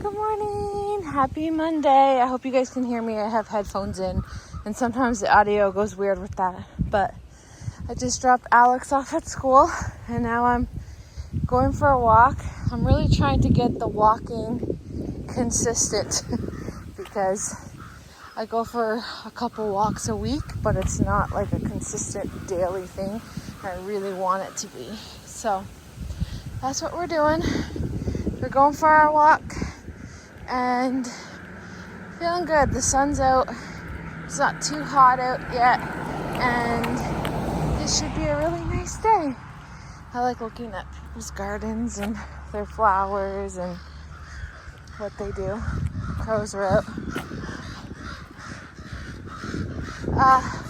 Good morning. Happy Monday. I hope you guys can hear me. I have headphones in and sometimes the audio goes weird with that. But I just dropped Alex off at school and now I'm going for a walk. I'm really trying to get the walking consistent because I go for a couple walks a week, but it's not like a consistent daily thing. I really want it to be. So that's what we're doing. We're going for our walk and feeling good. The sun's out. It's not too hot out yet. And it should be a really nice day. I like looking at people's gardens and their flowers and what they do. Crows are out.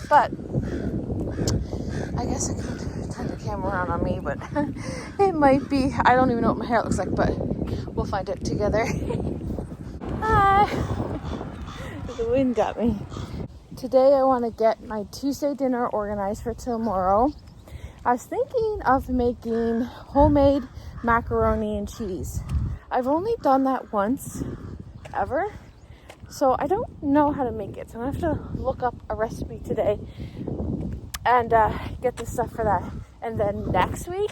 But I guess I could turn the camera around on me, but it might be. I don't even know what my hair looks like, but we'll find it together. Hi. The wind got me. Today I want to get my Tuesday dinner organized for tomorrow. I was thinking of making homemade macaroni and cheese. I've only done that once, ever. So I don't know how to make it. So I'm going to have to look up a recipe today and get the stuff for that. And then next week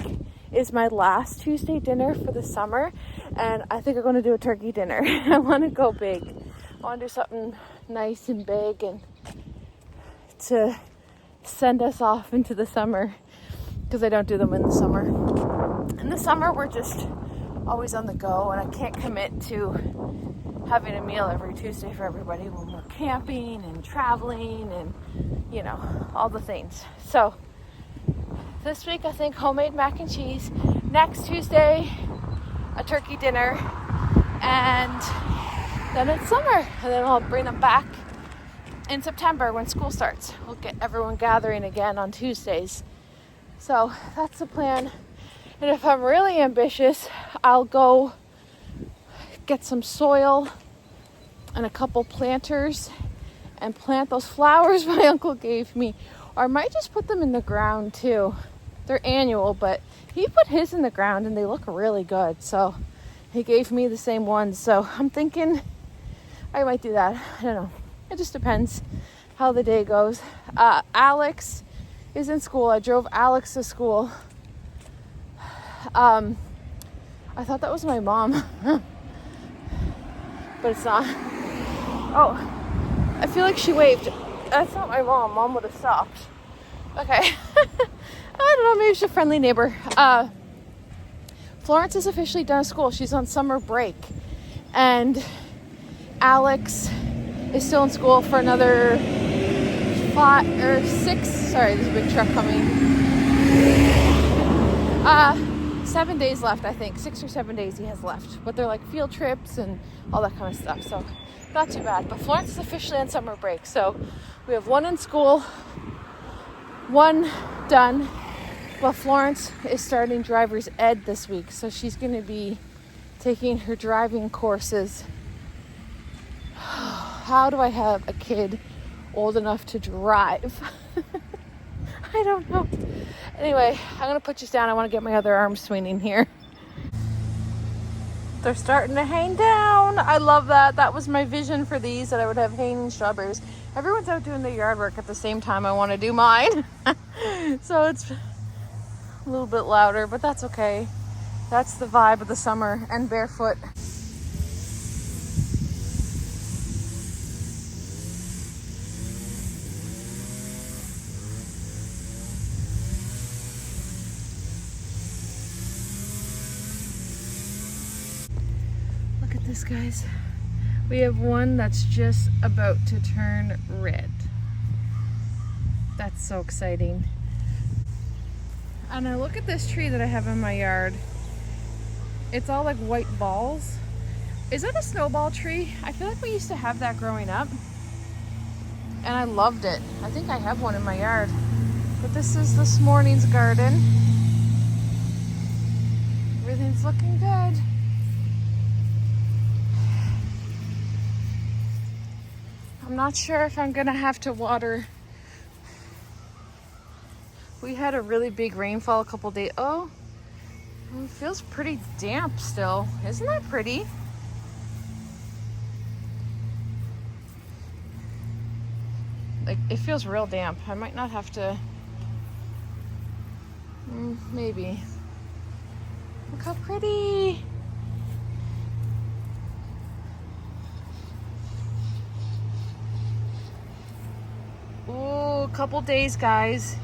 is my last Tuesday dinner for the summer. And I think I'm going to do a turkey dinner. I want to go big. I want to do something nice and big and to send us off into the summer because I don't do them in the summer. In the summer, we're just always on the go and I can't commit to having a meal every Tuesday for everybody when we're camping and traveling and, you know, all the things. So this week, I think homemade mac and cheese. Next Tuesday, a turkey dinner. And then it's summer. And then I'll bring them back in September when school starts. We'll get everyone gathering again on Tuesdays. So that's the plan. And if I'm really ambitious, I'll go get some soil and a couple planters and plant those flowers my uncle gave me. Or I might just put them in the ground too. They're annual, but he put his in the ground and they look really good. So he gave me the same ones. So I'm thinking I might do that. I don't know. It just depends how the day goes. Alex is in school. I drove Alex to school. I thought that was my mom. But it's not. Oh, I feel like she waved. That's not my mom. Mom would have stopped. Okay. I don't know. Maybe she's a friendly neighbor. Florence is officially done school. She's on summer break. And Alex is still in school for another 5 or 6. Sorry, there's a big truck coming. 7 days left, I think. 6 or 7 days he has left. But they're like field trips and all that kind of stuff. So not too bad. But Florence is officially on summer break. So we have one in school, one done. Well, Florence is starting driver's ed this week. So she's going to be taking her driving courses. How do I have a kid old enough to drive? I don't know. Anyway, I'm going to put you down. I want to get my other arm swinging here. They're starting to hang down. I love that. That was my vision for these, that I would have hanging strawberries. Everyone's out doing their yard work at the same time I want to do mine. So it's a little bit louder, but that's okay. That's the vibe of the summer and barefoot. This, guys, we have one that's just about to turn red. That's so exciting. And I look at this tree that I have in my yard. It's all like white balls. Is that a snowball tree? I feel like we used to have that growing up and I loved it. I think I have one in my yard. But this is this morning's garden. Everything's looking good. I'm not sure if I'm gonna have to water. We had a really big rainfall a couple days. Oh, it feels pretty damp still. Isn't that pretty? like it feels real damp. I might not have to, maybe. Look how pretty. Oh, a couple days, guys,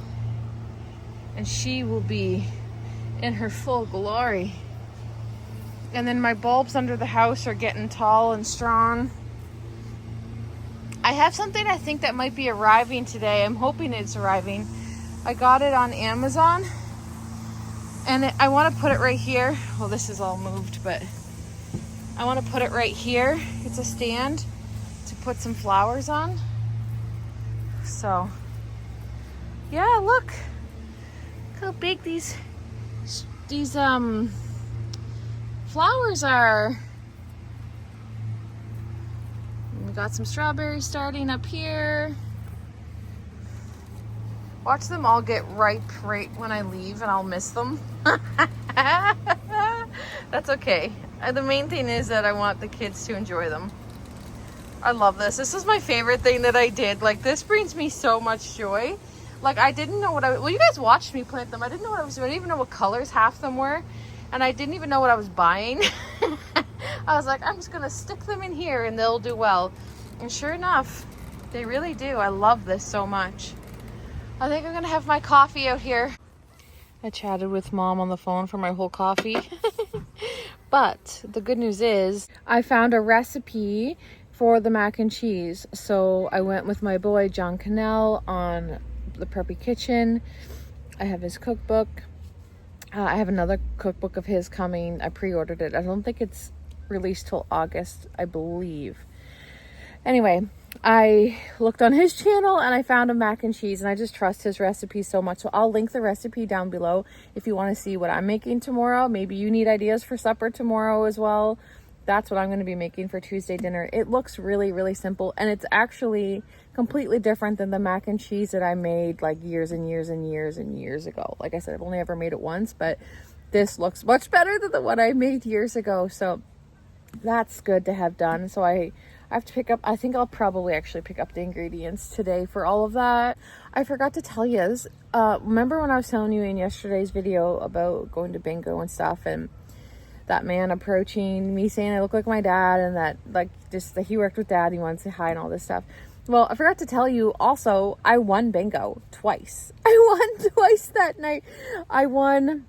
and she will be in her full glory. And then my bulbs under the house are getting tall and strong. I have something I think that might be arriving today. I'm hoping it's arriving. I got it on Amazon, and I want to put it right here. Well, this is all moved, but I want to put it right here. It's a stand to put some flowers on. So, yeah, look how big these flowers are. And we got some strawberries starting up here. Watch them all get ripe right when I leave, and I'll miss them. That's okay. The main thing is that I want the kids to enjoy them. I love this. This is my favorite thing that I did. Like, this brings me so much joy. Like, I didn't know well, you guys watched me plant them. I didn't know what I was doing. I didn't even know what colors half them were. And I didn't even know what I was buying. I was like, I'm just going to stick them in here and they'll do well. And sure enough, they really do. I love this so much. I think I'm going to have my coffee out here. I chatted with Mom on the phone for my whole coffee. But the good news is I found a recipe for the mac and cheese. So I went with my boy, John Cannell, on the Preppy Kitchen. I have his cookbook. I have another cookbook of his coming. I pre-ordered it. I don't think it's released till August, I believe. Anyway, I looked on his channel and I found a mac and cheese, and I just trust his recipe so much. So I'll link the recipe down below if you want to see what I'm making tomorrow. Maybe you need ideas for supper tomorrow as well. That's what I'm going to be making for Tuesday dinner. It looks really, really simple, and it's actually completely different than the mac and cheese that I made like years and years and years and years ago. Like I said, I've only ever made it once, but this looks much better than the one I made years ago. So that's good to have done. So I have to pick up, I think I'll probably actually pick up the ingredients today for all of that. I forgot to tell you this. Remember when I was telling you in yesterday's video about going to bingo and stuff, and that man approaching me saying I look like my dad, and that like just that he worked with Dad, he wanted to say hi and all this stuff. Well, I forgot to tell you also, I won bingo twice. I won twice that night. I won.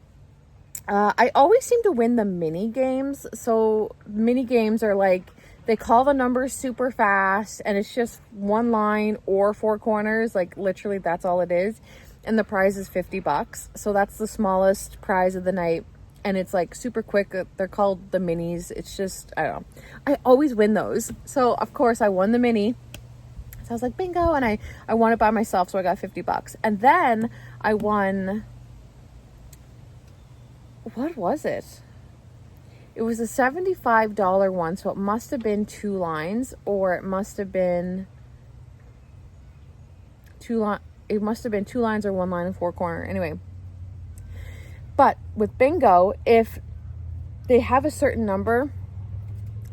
I always seem to win the mini games. So mini games are like, they call the numbers super fast, and it's just one line or four corners. Like literally that's all it is. And the prize is $50. So that's the smallest prize of the night. And it's like super quick. They're called the minis. It's just, I don't know. I always win those. So of course I won the mini. So I was like, bingo. And I won it by myself. So I got $50. And then I won, what was it? It was a $75 one. So it must have been 2 lines, or it must have been it must have been 2 lines or 1 line and 4 corner. Anyway. But with bingo, if they have a certain number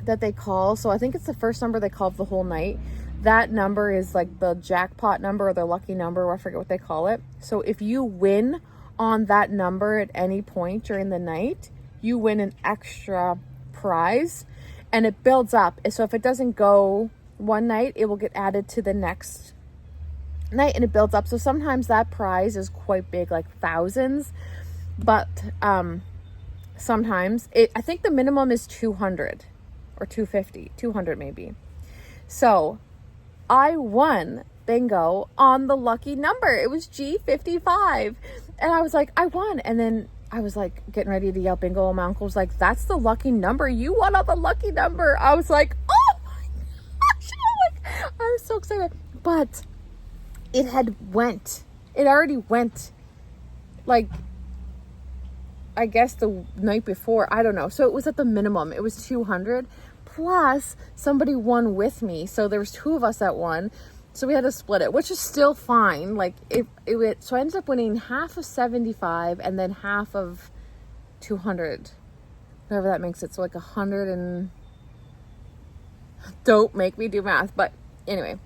that they call, so I think it's the first number they call the whole night, that number is like the jackpot number or the lucky number, or I forget what they call it. So if you win on that number at any point during the night, you win an extra prize, and it builds up. So if it doesn't go one night, it will get added to the next night, and it builds up. So sometimes that prize is quite big, like thousands. But sometimes I think the minimum is 200 or 250, 200 maybe. So I won bingo on the lucky number. It was G55. And I was like, I won. And then I was like getting ready to yell bingo. And my uncle was like, that's the lucky number. You won on the lucky number. I was like, oh my gosh. I was so excited. But it already went like, I guess the night before, I don't know. So it was at the minimum. It was 200 plus somebody won with me. So there was 2 of us that won. So we had to split it, which is still fine. Like so I ended up winning half of 75 and then half of 200, whatever that makes it. So like 100 and don't make me do math. But anyway,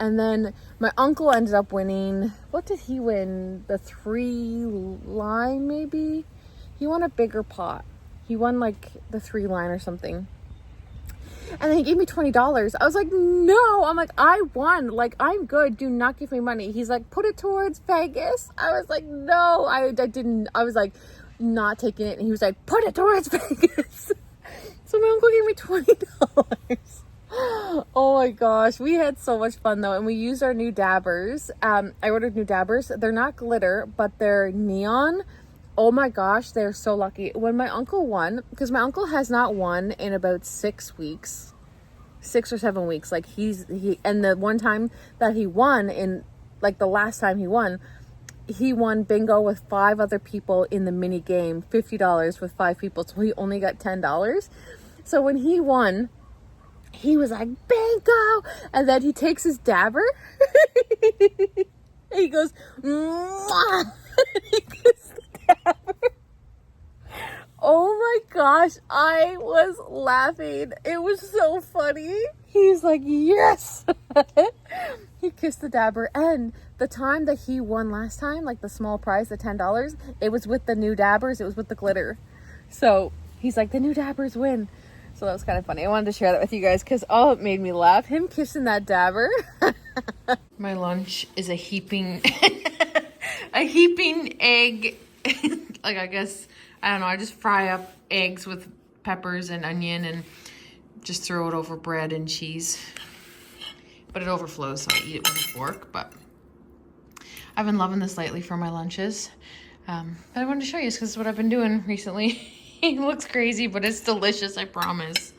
And then my uncle ended up winning, what did he win? The 3 line maybe? He won a bigger pot. He won like the 3 line or something. And then he gave me $20. I was like, no. I'm like, I won. Like, I'm good. Do not give me money. He's like, put it towards Vegas. I was like, no. I didn't. I was like, not taking it. And he was like, put it towards Vegas. So my uncle gave me $20. Oh my gosh. We had so much fun though. And we used our new dabbers. I ordered new dabbers. They're not glitter, but they're neon. Oh my gosh, they're so lucky. When my uncle won, because my uncle has not won in about 6 weeks, 6 or 7 weeks. Like and the one time that he won, in like the last time he won bingo with 5 other people in the mini game, $50 with 5 people. So he only got $10. So when he won, he was like, bingo. And then he takes his dabber. And he goes, mwah. He gives the dabber. Oh my gosh, I was laughing. It was so funny. He's like, yes. He kissed the dabber. And the time that he won last time, like the small prize, the $10, it was with the new dabbers. It was with the glitter. So he's like, the new dabbers win. So that was kind of funny. I wanted to share that with you guys because it made me laugh. Him kissing that dabber. My lunch is a heaping egg. Like, I guess, I don't know. I just fry up eggs with peppers and onion and just throw it over bread and cheese. But it overflows, so I eat it with a fork. But I've been loving this lately for my lunches. But I wanted to show you because it's what I've been doing recently. It looks crazy, but it's delicious, I promise.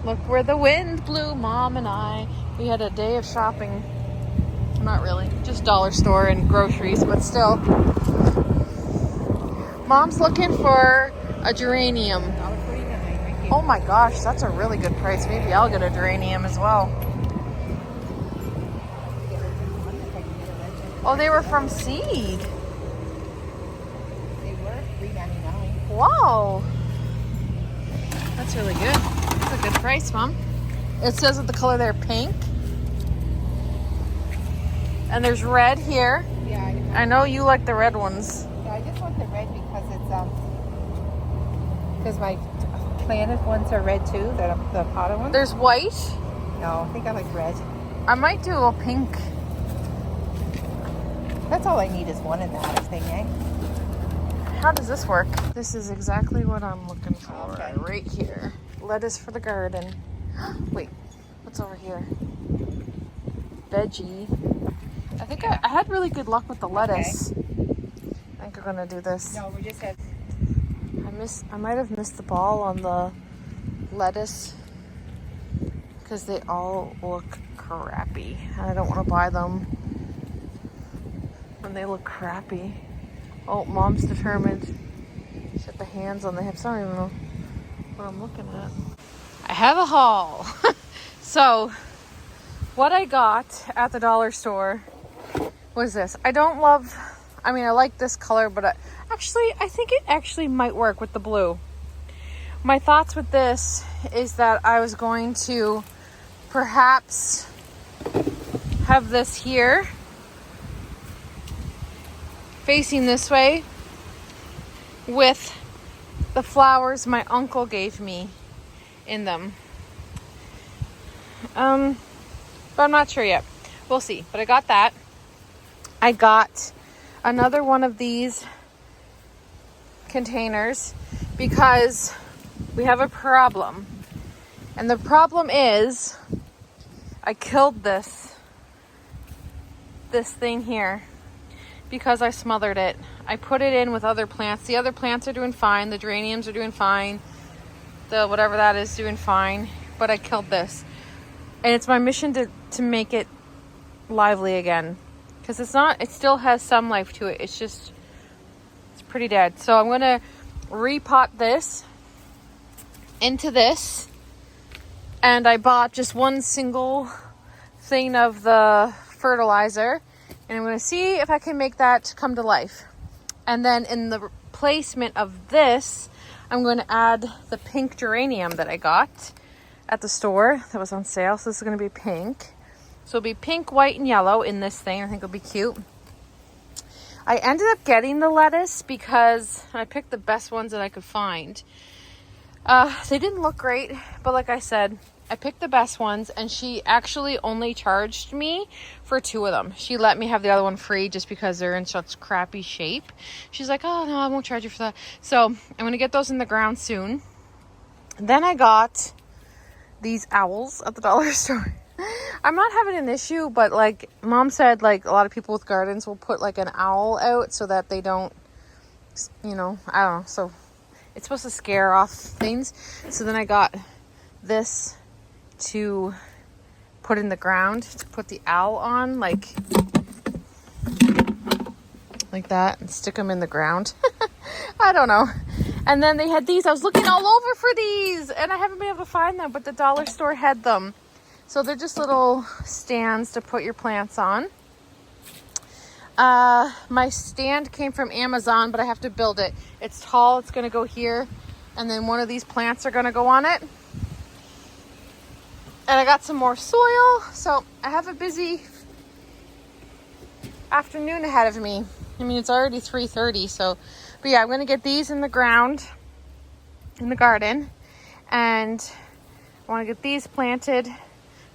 Look where the wind blew, Mom and I. We had a day of shopping. Not really, just dollar store and groceries, but still. Mom's looking for a geranium. Oh my gosh, that's a really good price. Maybe I'll get a geranium as well. Oh, they were from seed. Wow, that's really good. That's a good price, Mom. It says that the color they're pink, and there's red here. Yeah, I know you like the red ones. Yeah, I just want the red because it's my planted ones are red too. The potted ones. There's white. No, I think I like red. I might do a pink. That's all I need is one in that thing, eh? How does this work? This is exactly what I'm looking for. Okay. Right here. Lettuce for the garden. Wait, what's over here? Veggie. I think I had really good luck with the lettuce. Okay. I think we're gonna do this. No, we just had. I might have missed the ball on the lettuce because they all look crappy. And I don't want to buy them when they look crappy. Oh, Mom's determined. She's got the hands on the hips. I don't even know what I'm looking at. I have a haul. So, what I got at the dollar store was this. I like this color, but I think it actually might work with the blue. My thoughts with this is that I was going to perhaps have this here facing this way with the flowers my uncle gave me in them. But I'm not sure yet. We'll see. But I got that. I got another one of these containers because we have a problem. And the problem is I killed this thing here because I smothered it. I put it in with other plants. The other plants are doing fine. The geraniums are doing fine. The whatever that is doing fine. But I killed this. And it's my mission to make it lively again. Because it still has some life to it. It's pretty dead. So I'm going to repot this into this. And I bought just one single thing of the fertilizer. And I'm going to see if I can make that come to life. And then in the replacement of this, I'm going to add the pink geranium that I got at the store that was on sale. So this is going to be pink. So it'll be pink, white, and yellow in this thing. I think it'll be cute. I ended up getting the lettuce because I picked the best ones that I could find. They didn't look great, but like I said, I picked the best ones, and she actually only charged me for 2 of them. She let me have the other one free just because they're in such crappy shape. She's like, oh no, I won't charge you for that. So I'm gonna get those in the ground soon. Then I got these owls at the dollar store. I'm not having an issue, but like Mom said, like a lot of people with gardens will put like an owl out so that they don't, you know, I don't know. So it's supposed to scare off things. So then I got this to put in the ground, to put the owl on, like that, and stick them in the ground. I don't know. And then they had these. I was looking all over for these, and I haven't been able to find them, but the dollar store had them. So they're just little stands to put your plants on. My stand came from Amazon, but I have to build it. It's tall. It's going to go here, and then one of these plants are going to go on it. And I got some more soil, so I have a busy afternoon ahead of me. I mean, it's already 3:30, so, but yeah, I'm going to get these in the ground, in the garden, and I want to get these planted.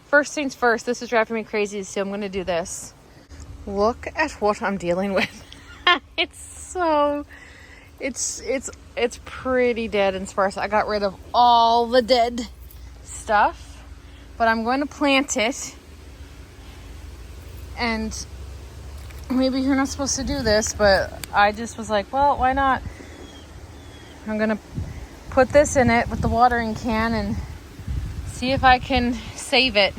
First things first, this is driving me crazy, so I'm going to do this. Look at what I'm dealing with. It's pretty dead and sparse. I got rid of all the dead stuff, but I'm going to plant it. And maybe you're not supposed to do this, but I just was like, well, why not? I'm going to put this in it with the watering can and see if I can save it.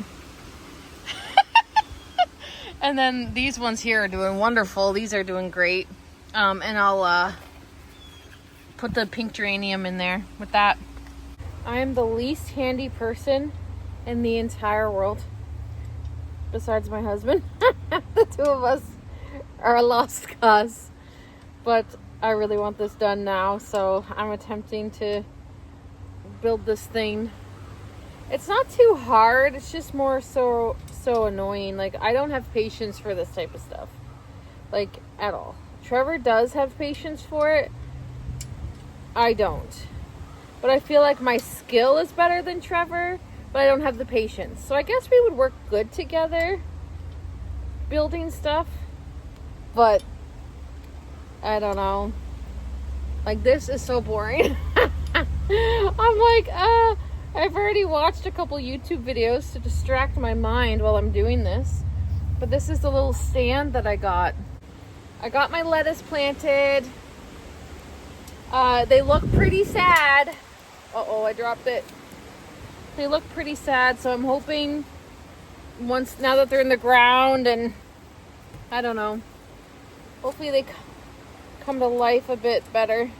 And then these ones here are doing wonderful. These are doing great. And I'll put the pink geranium in there with that. I am the least handy person in the entire world, besides my husband. The 2 of us are a lost cause. But I really want this done now, so I'm attempting to build this thing. It's not too hard. It's just more so annoying. Like, I don't have patience for this type of stuff, like, at all. Trevor does have patience for it. I don't. But I feel like my skill is better than Trevor, but I don't have the patience. So I guess we would work good together building stuff. But I don't know. Like, this is so boring. I'm like, I've already watched a couple YouTube videos to distract my mind while I'm doing this. But this is the little stand that I got. I got my lettuce planted. They look pretty sad. Uh-oh, I dropped it. They look pretty sad, so I'm hoping now that they're in the ground, and I don't know, hopefully they come to life a bit better.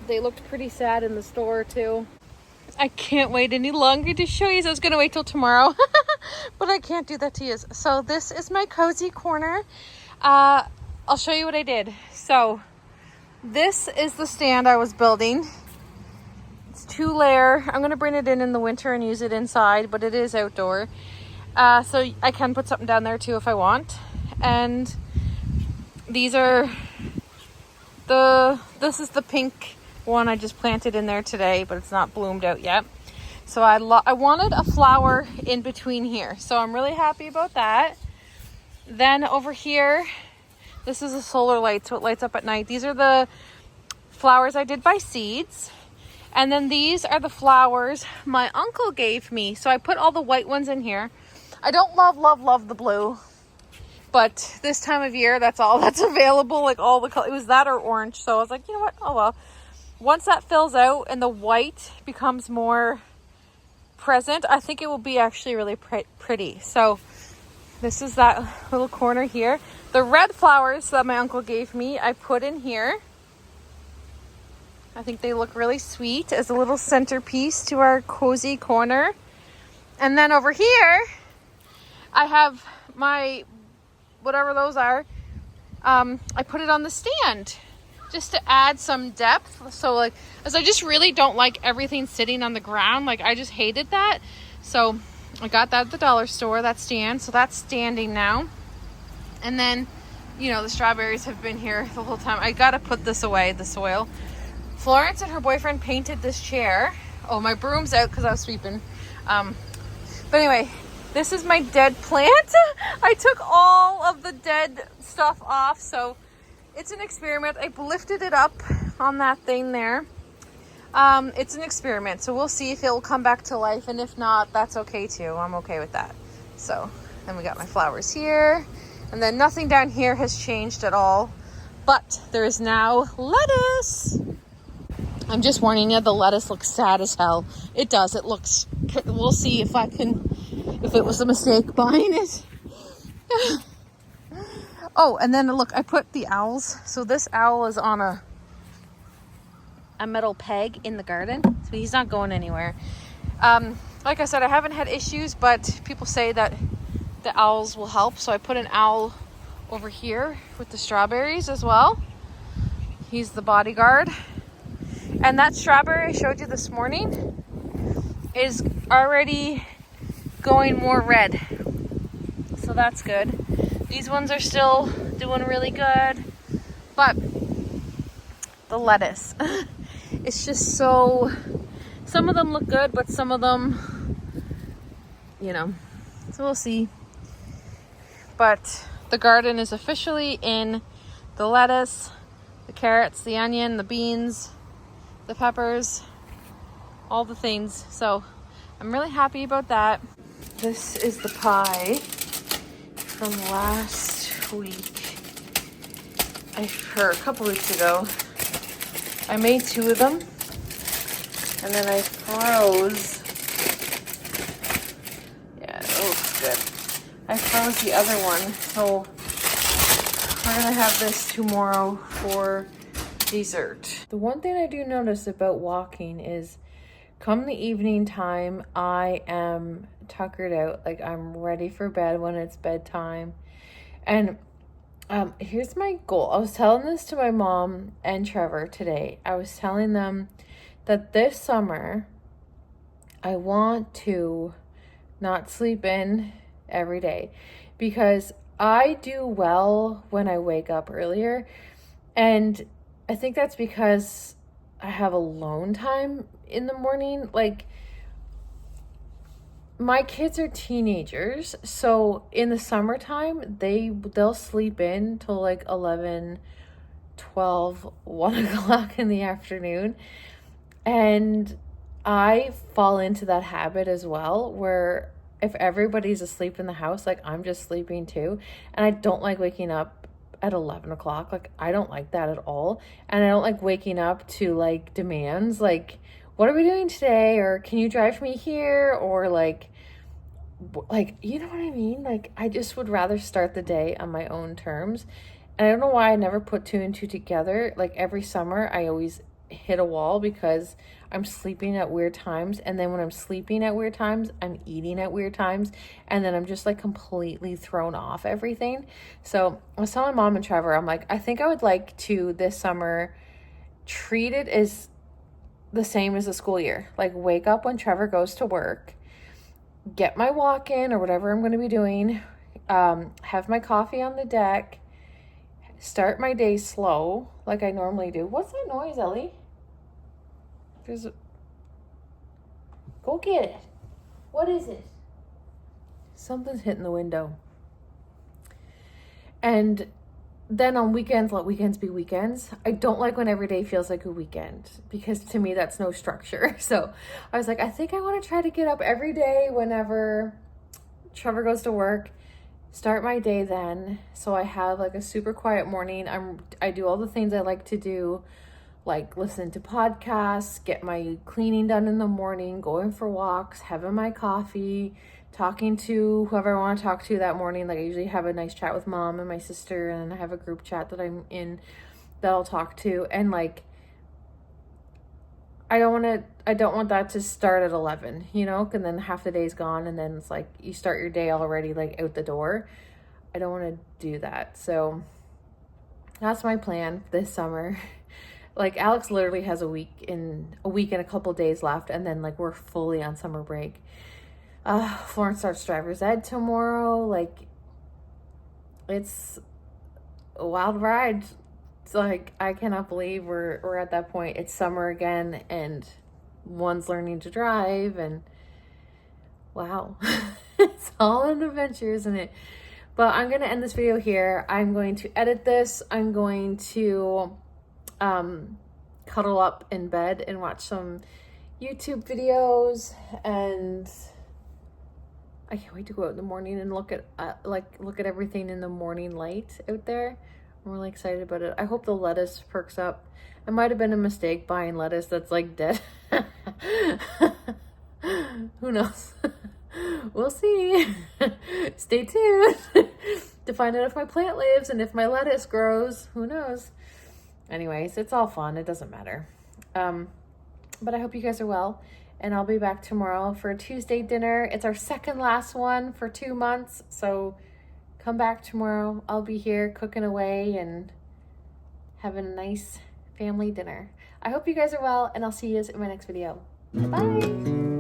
They looked pretty sad in the store too. I can't wait any longer to show you. So I was going to wait till tomorrow, but I can't do that to you. So this is my cozy corner. I'll show you what I did. So this is the stand I was building. It's 2-layer. I'm going to bring it in the winter and use it inside, but it is outdoor. So I can put something down there too if I want. And these are this is the pink one I just planted in there today, but it's not bloomed out yet. So I wanted a flower in between here, so I'm really happy about that. Then over here, this is a solar light, so it lights up at night. These are the flowers I did by seeds, and then these are the flowers my uncle gave me. So I put all the white ones in here. I don't love the blue, but this time of year, that's all that's available. Like, all the color, it was that or orange. So I was like, you know what? Oh well. Once that fills out and the white becomes more present, I think it will be actually really pretty. So this is that little corner here. The red flowers that my uncle gave me, I put in here. I think they look really sweet as a little centerpiece to our cozy corner. And then over here, I have my, whatever those are, I put it on the stand just to add some depth. So like, as I just really don't like everything sitting on the ground. Like, I just hated that. So I got that at the dollar store, that stand. So that's standing now. And then, you know, the strawberries have been here the whole time. I gotta put this away, the soil. Florence and her boyfriend painted this chair. Oh, my broom's out because I was sweeping. But anyway, this is my dead plant. I took all of the dead stuff off, so it's an experiment. I lifted it up on that thing there. It's an experiment, so we'll see if it will come back to life, and if not, that's okay too. I'm okay with that. So then we got my flowers here, and then nothing down here has changed at all, but there is now lettuce. I'm just warning you, the lettuce looks sad as hell. It does. It looks, we'll see if it was a mistake buying it. Oh, and then look, I put the owls. So this owl is on a metal peg in the garden. So he's not going anywhere. Like I said, I haven't had issues, but people say that the owls will help. So I put an owl over here with the strawberries as well. He's the bodyguard. And that strawberry I showed you this morning is already going more red. So that's good. These ones are still doing really good. But the lettuce, it's just so, some of them look good, but some of them, you know, so we'll see. But the garden is officially in. The lettuce, the carrots, the onion, the beans, the peppers, all the things. So I'm really happy about that. This is the pie from last week, or a couple weeks ago. I made 2 of them, and then I froze. Yeah, it looks good. I froze the other one, so we're gonna have this tomorrow for dessert. The one thing I do notice about walking is come the evening time, I am tuckered out. Like, I'm ready for bed when it's bedtime. And here's my goal. I was telling this to my mom and Trevor today. I was telling them that this summer I want to not sleep in every day, because I do well when I wake up earlier, and I think that's because I have alone time in the morning. Like, my kids are teenagers, so in the summertime, they'll sleep in till like 11, 12, 1 o'clock in the afternoon. And I fall into that habit as well, where if everybody's asleep in the house, like, I'm just sleeping too. And I don't like waking up at 11 o'clock. Like, I don't like that at all. And I don't like waking up to like demands, like, what are we doing today? Or can you drive me here? Or like, you know what I mean? Like, I just would rather start the day on my own terms. And I don't know why I never put 2 and 2 together. Like, every summer I always hit a wall because I'm sleeping at weird times. And then when I'm sleeping at weird times, I'm eating at weird times. And then I'm just like completely thrown off everything. So I was telling Mom and Trevor, I'm like, I think I would like to this summer treat it as the same as the school year. Like, wake up when Trevor goes to work, get my walk in or whatever I'm going to be doing, have my coffee on the deck, start my day slow like I normally do. What's that noise, Ellie? Go get it. What is it? Something's hitting the window. And then on weekends, let weekends be weekends. I don't like when every day feels like a weekend, because to me that's no structure. So I was like, I think I want to try to get up every day whenever Trevor goes to work, start my day then. So I have like a super quiet morning. I do all the things I like to do, like listen to podcasts, get my cleaning done in the morning, going for walks, having my coffee, talking to whoever I want to talk to that morning. Like, I usually have a nice chat with Mom and my sister, and I have a group chat that I'm in that I'll talk to. And like, I don't want that to start at 11, you know, and then half the day's gone, and then it's like you start your day already like out the door. I don't want to do that. So that's my plan this summer. Like, Alex literally has a week and a couple days left, and then like we're fully on summer break. Florence starts driver's ed tomorrow. Like, it's a wild ride. It's like, I cannot believe we're at that point. It's summer again, and one's learning to drive, and wow. It's all an adventure, isn't it? But I'm going to end this video here. I'm going to edit this. I'm going to cuddle up in bed and watch some YouTube videos, and I can't wait to go out in the morning and look at everything in the morning light out there. I'm really excited about it. I hope the lettuce perks up. It might have been a mistake buying lettuce that's like dead. Who knows? We'll see. Stay tuned to find out if my plant lives and if my lettuce grows. Who knows? Anyways, it's all fun. It doesn't matter. But I hope you guys are well. And I'll be back tomorrow for a Tuesday dinner. It's our second last one for 2 months. So come back tomorrow. I'll be here cooking away and having a nice family dinner. I hope you guys are well, and I'll see you in my next video. Bye.